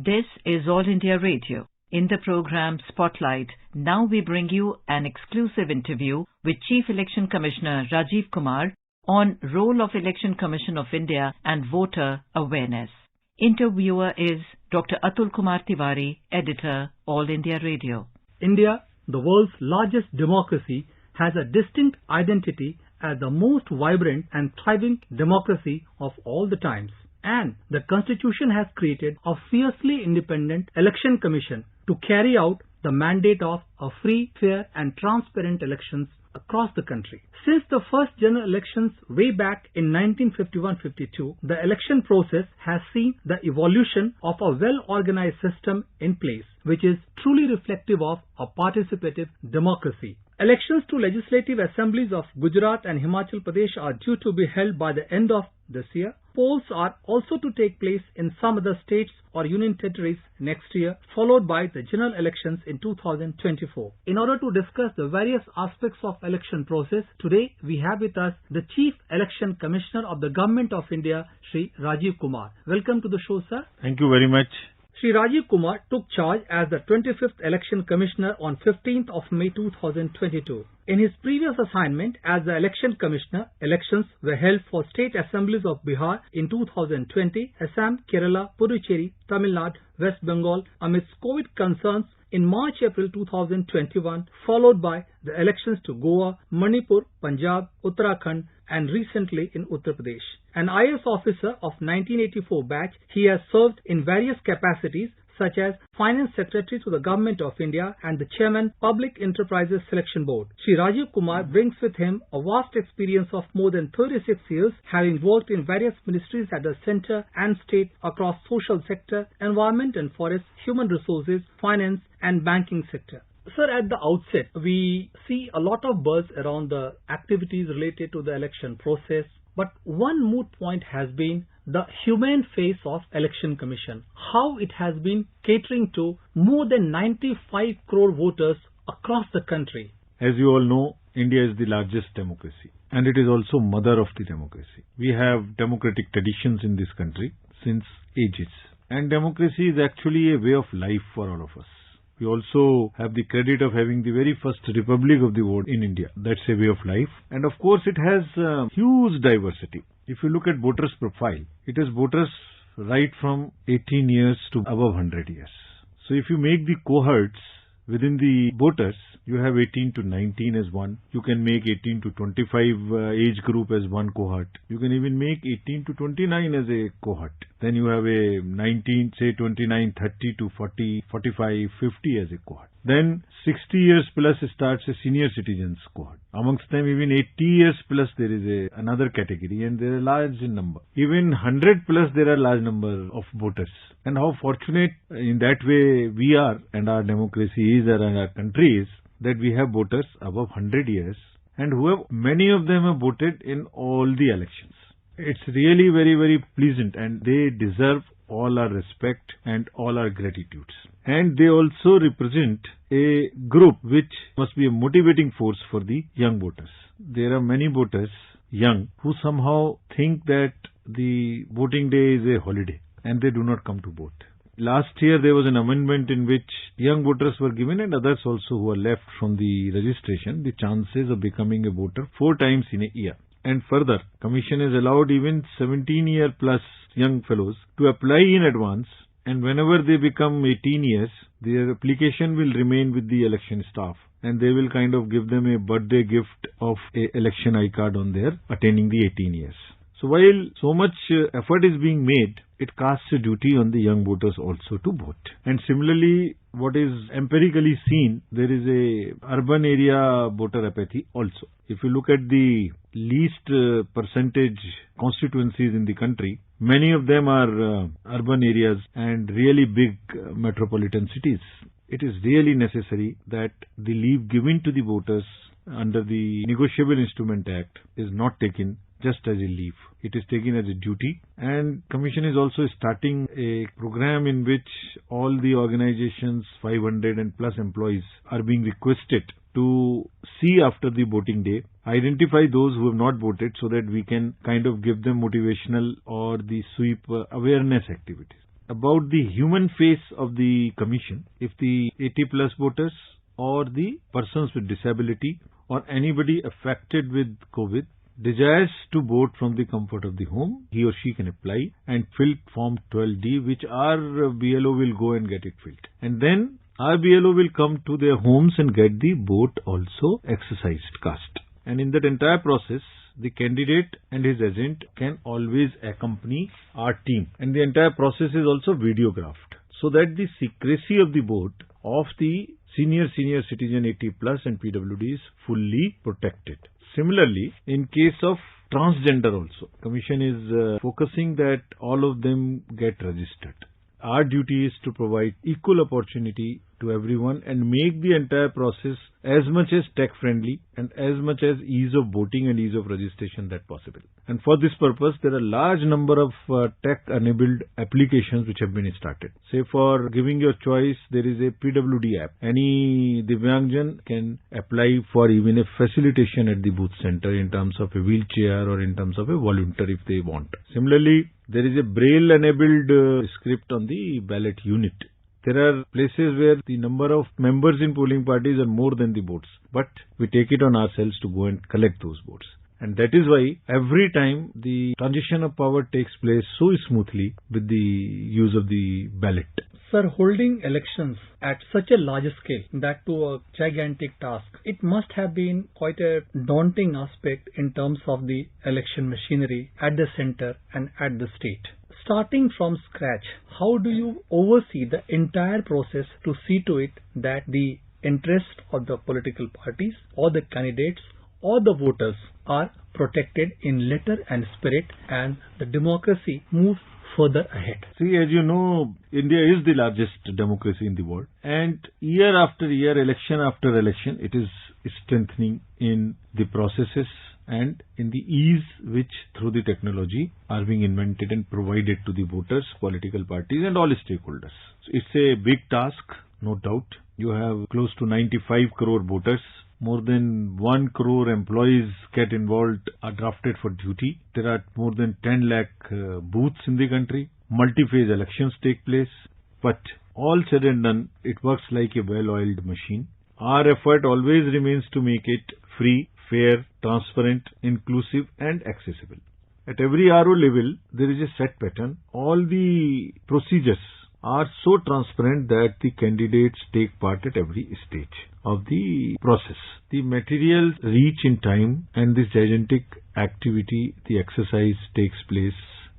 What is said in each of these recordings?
This is All India Radio. In the program Spotlight, now we bring you an exclusive interview with Chief Election Commissioner Rajiv Kumar on role of Election Commission of India and voter awareness. Interviewer is Dr. Atul Kumar Tiwari, editor, All India Radio. India, the world's largest democracy, has a distinct identity as the most vibrant and thriving democracy of all the times. And the Constitution has created a fiercely independent election commission to carry out the mandate of a free, fair and transparent elections across the country. Since the first general elections way back in 1951-52, the election process has seen the evolution of a well-organized system in place, which is truly reflective of a participative democracy. Elections to legislative assemblies of Gujarat and Himachal Pradesh are due to be held by the end of this year. Polls are also to take place in some other states or union territories next year, followed by the general elections in 2024. In order to discuss the various aspects of election process, today we have with us the Chief Election Commissioner of the Government of India, Shri Rajiv Kumar. Welcome to the show, sir. Thank you very much. Shri Rajiv Kumar took charge as the 25th Election Commissioner on 15th of May 2022. In his previous assignment as the Election Commissioner, elections were held for state assemblies of Bihar in 2020, Assam, Kerala, Puducherry, Tamil Nadu, West Bengal amidst COVID concerns in March-April 2021, followed by the elections to Goa, Manipur, Punjab, Uttarakhand and recently in Uttar Pradesh. An IAS officer of 1984 batch, he has served in various capacities such as Finance Secretary to the Government of India and the Chairman Public Enterprises Selection Board. Shri Rajiv Kumar brings with him a vast experience of more than 36 years, having worked in various ministries at the centre and state across social sector, environment and forest, human resources, finance and banking sector. Sir, at the outset, we see a lot of buzz around the activities related to the election process, but one moot point has been the humane face of Election Commission. How it has been catering to more than 95 crore voters across the country. As you all know, India is the largest democracy and it is also mother of the democracy. We have democratic traditions in this country since ages, and democracy is actually a way of life for all of us. We also have the credit of having the very first republic of the world in India. That's a way of life. And of course, it has huge diversity. If you look at voters' profile, it is voters right from 18 years to above 100 years. So if you make the cohorts within the voters, you have 18 to 19 as one. You can make 18 to 25 age group as one cohort. You can even make 18 to 29 as a cohort. Then you have a 19, say 29, 30 to 40, 45, 50 as a cohort. Then 60 years plus starts a senior citizens cohort. Amongst them even 80 years plus there is another category, and they are large in number. Even 100 plus there are large number of voters. And how fortunate in that way we are, and our democracy is, and our country is, that we have voters above 100 years and many of them have voted in all the elections. It's really very, very pleasant, and they deserve all our respect and all our gratitudes. And they also represent a group which must be a motivating force for the young voters. There are many voters, young, who somehow think that the voting day is a holiday and they do not come to vote. Last year there was an amendment in which young voters were given, and others also who are left from the registration, the chances of becoming a voter 4 times in a year. And further, Commission has allowed even 17-year plus young fellows to apply in advance, and whenever they become 18 years, their application will remain with the election staff, and they will kind of give them a birthday gift of a election I-card on their attaining the 18 years. So while so much effort is being made, it casts a duty on the young voters also to vote. And similarly, what is empirically seen, there is a urban area voter apathy also. If you look at the least percentage constituencies in the country, many of them are urban areas and really big metropolitan cities. It is really necessary that the leave given to the voters under the Negotiable Instrument Act is not taken just as a leave. It is taken as a duty, and Commission is also starting a program in which all the organizations, 500 and plus employees, are being requested to see after the voting day, identify those who have not voted so that we can kind of give them motivational or the sweep awareness activities. about the human face of the commission. If the 80 plus voters or the persons with disability or anybody affected with COVID desires to vote from the comfort of the home, he or she can apply and fill Form 12D, which our BLO will go and get it filled. And then our BLO will come to their homes and get the vote also exercised, cast. And in that entire process, the candidate and his agent can always accompany our team. And the entire process is also videographed, so that the secrecy of the vote of the senior citizen 80 plus and PWD is fully protected. Similarly, in case of transgender also, Commission is focusing that all of them get registered. Our duty is to provide equal opportunity to everyone and make the entire process as much as tech friendly and as much as ease of voting and ease of registration that possible. And for this purpose, there are a large number of tech enabled applications which have been started. Say for giving your choice, there is a PWD app. Any Divyangjan can apply for even a facilitation at the booth center in terms of a wheelchair or in terms of a volunteer if they want. Similarly, there is a braille enabled script on the ballot unit. There are places where the number of members in polling parties are more than the votes, but we take it on ourselves to go and collect those votes. And that is why every time the transition of power takes place so smoothly with the use of the ballot. Sir, holding elections at such a large scale, that to a gigantic task, it must have been quite a daunting aspect in terms of the election machinery at the center and at the state. Starting from scratch, how do you oversee the entire process to see to it that the interests of the political parties or the candidates or the voters are protected in letter and spirit and the democracy moves further ahead? See, as you know, India is the largest democracy in the world, and year after year, election after election, it is strengthening in the processes and in the ease which through the technology are being invented and provided to the voters, political parties and all stakeholders. So it's a big task, no doubt. You have close to 95 crore voters. More than 1 crore employees get involved, are drafted for duty. There are more than 10 lakh booths in the country. Multi-phase elections take place. But all said and done, it works like a well-oiled machine. Our effort always remains to make it free, fair, transparent, inclusive and accessible. At every RO level, there is a set pattern. All the procedures are so transparent that the candidates take part at every stage of the process. The materials reach in time and this gigantic activity, the exercise takes place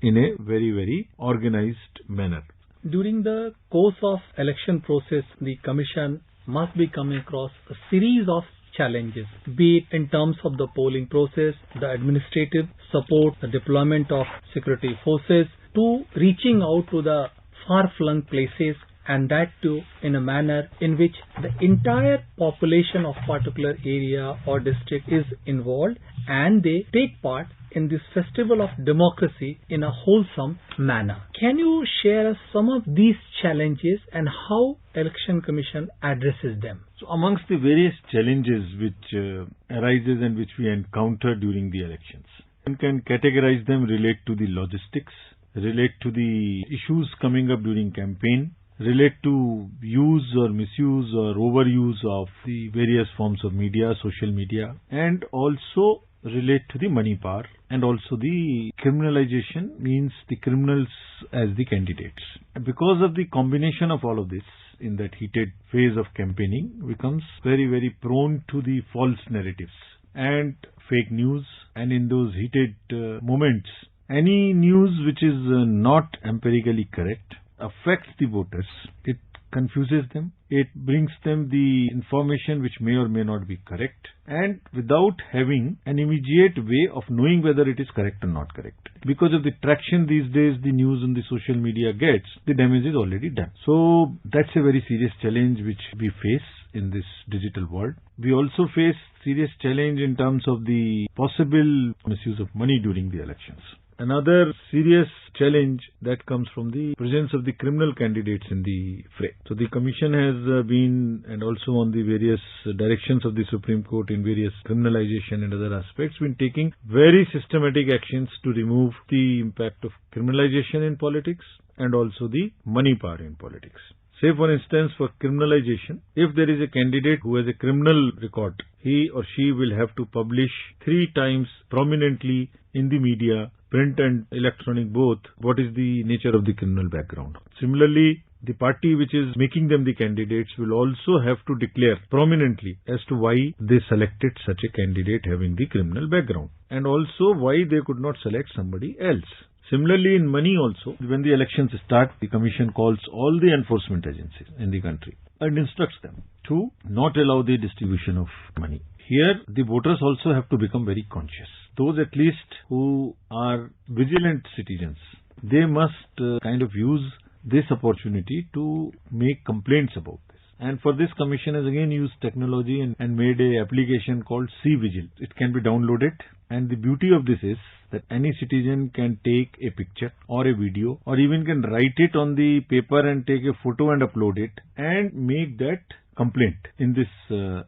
in a very, very organized manner. During the course of election process, the Commission must be coming across a series of challenges, be it in terms of the polling process, the administrative support, the deployment of security forces, to reaching out to the far-flung places, and that too in a manner in which the entire population of particular area or district is involved and they take part in this festival of democracy in a wholesome manner. Can you share us some of these challenges and how Election Commission addresses them? So amongst the various challenges which arises and which we encounter during the elections, one can categorize them, relate to the logistics, relate to the issues coming up during campaign, relate to use or misuse or overuse of the various forms of media, social media, and also relate to the money power, and also the criminalization, means the criminals as the candidates. Because of the combination of all of this, in that heated phase of campaigning, becomes very, very prone to the false narratives and fake news, and in those heated moments, any news which is not empirically correct affects the voters. It confuses them. It brings them the information which may or may not be correct, and without having an immediate way of knowing whether it is correct or not correct. Because of the traction these days the news on the social media gets, the damage is already done. So that's a very serious challenge which we face in this digital world. We also face serious challenge in terms of the possible misuse of money during the elections. Another serious challenge that comes from the presence of the criminal candidates in the fray. So the Commission has been, and also on the various directions of the Supreme Court in various criminalization and other aspects, been taking very systematic actions to remove the impact of criminalization in politics, and also the money power in politics. Say for instance, for criminalization, if there is a candidate who has a criminal record, he or she will have to publish 3 times prominently in the media, print and electronic both, what is the nature of the criminal background. Similarly, the party which is making them the candidates will also have to declare prominently as to why they selected such a candidate having the criminal background, and also why they could not select somebody else. Similarly, in money also, when the elections start, the Commission calls all the enforcement agencies in the country and instructs them to not allow the distribution of money. Here, the voters also have to become very conscious. Those at least who are vigilant citizens, they must use this opportunity to make complaints about this. And for this, Commission has again used technology and made an application called C-Vigil. It can be downloaded, and the beauty of this is that any citizen can take a picture or a video, or even can write it on the paper and take a photo and upload it and make that complaint in this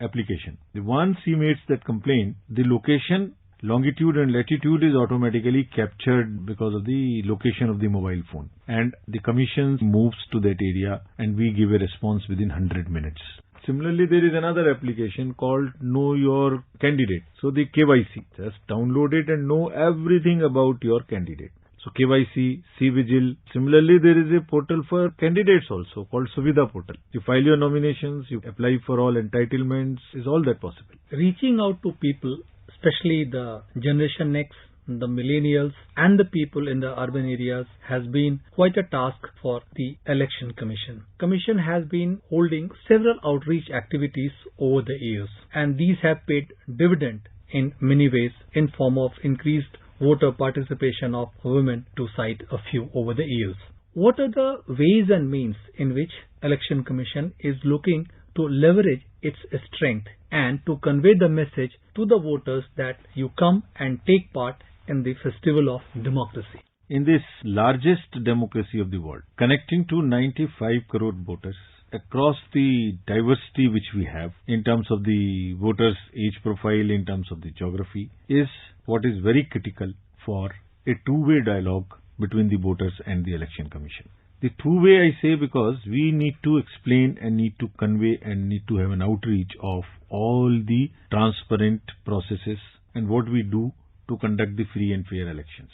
application. Once he makes that complaint, the location, longitude and latitude is automatically captured because of the location of the mobile phone, and the Commission moves to that area and we give a response within 100 minutes. Similarly, there is another application called Know Your Candidate. So the KYC, just download it and know everything about your candidate. So KYC, C-Vigil. Similarly, there is a portal for candidates also called Suvidha portal. You file your nominations, you apply for all entitlements. Is all that possible? Reaching out to people, especially the Generation Next, the millennials and the people in the urban areas, has been quite a task for the Election Commission. Commission has been holding several outreach activities over the years, and these have paid dividend in many ways in form of increased voter participation of women, to cite a few over the years. What are the ways and means in which Election Commission is looking to leverage its strength and to convey the message to the voters that you come and take part in the festival of democracy? In this largest democracy of the world, connecting to 95 crore voters across the diversity which we have in terms of the voters' age profile, in terms of the geography, is what is very critical for a two-way dialogue between the voters and the Election Commission. The two-way I say because we need to explain and need to convey and need to have an outreach of all the transparent processes and what we do to conduct the free and fair elections.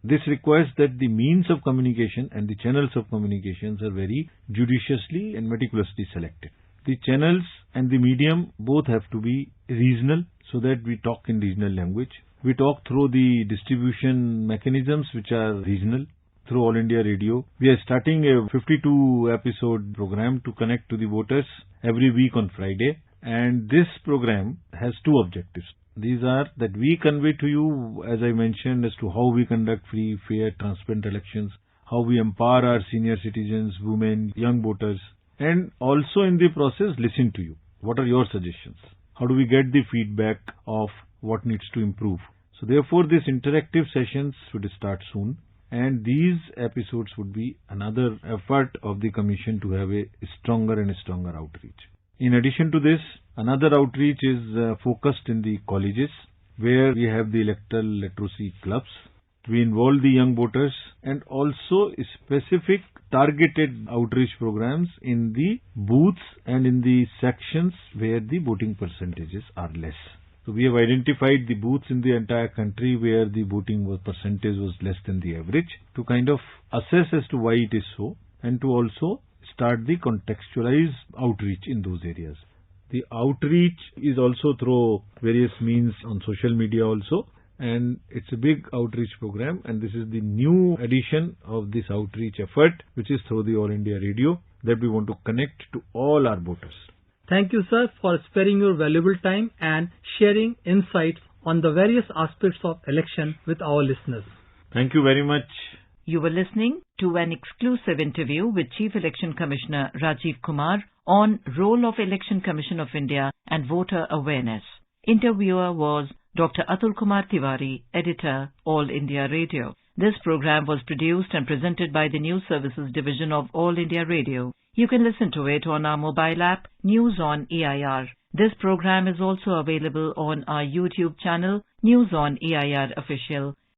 This requires that the means of communication and the channels of communications are very judiciously and meticulously selected. The channels and the medium both have to be regional, so that we talk in regional language. We talk through the distribution mechanisms which are regional, through All India Radio. We are starting a 52-episode program to connect to the voters every week on Friday, and this program has two objectives. These are that we convey to you, as I mentioned, as to how we conduct free, fair, transparent elections, how we empower our senior citizens, women, young voters, and also in the process listen to you. What are your suggestions? How do we get the feedback of what needs to improve? So therefore, these interactive sessions should start soon, and these episodes would be another effort of the Commission to have a stronger and stronger outreach. In addition to this, another outreach is focused in the colleges, where we have the electoral literacy clubs. We involve the young voters and also specific targeted outreach programs in the booths and in the sections where the voting percentages are less. So we have identified the booths in the entire country where the voting percentage was less than the average, to kind of assess as to why it is so, and to also start the contextualized outreach in those areas. The outreach is also through various means on social media also, and it's a big outreach program, and this is the new addition of this outreach effort, which is through the All India Radio, that we want to connect to all our voters. Thank you, sir, for sparing your valuable time and sharing insights on the various aspects of election with our listeners. Thank you very much. You were listening to an exclusive interview with Chief Election Commissioner Rajiv Kumar on role of Election Commission of India and voter awareness. Interviewer was Dr. Atul Kumar Tiwari, Editor, All India Radio. This program was produced and presented by the News Services Division of All India Radio. You can listen to it on our mobile app, News on EIR. This program is also available on our YouTube channel, News on EIR Official.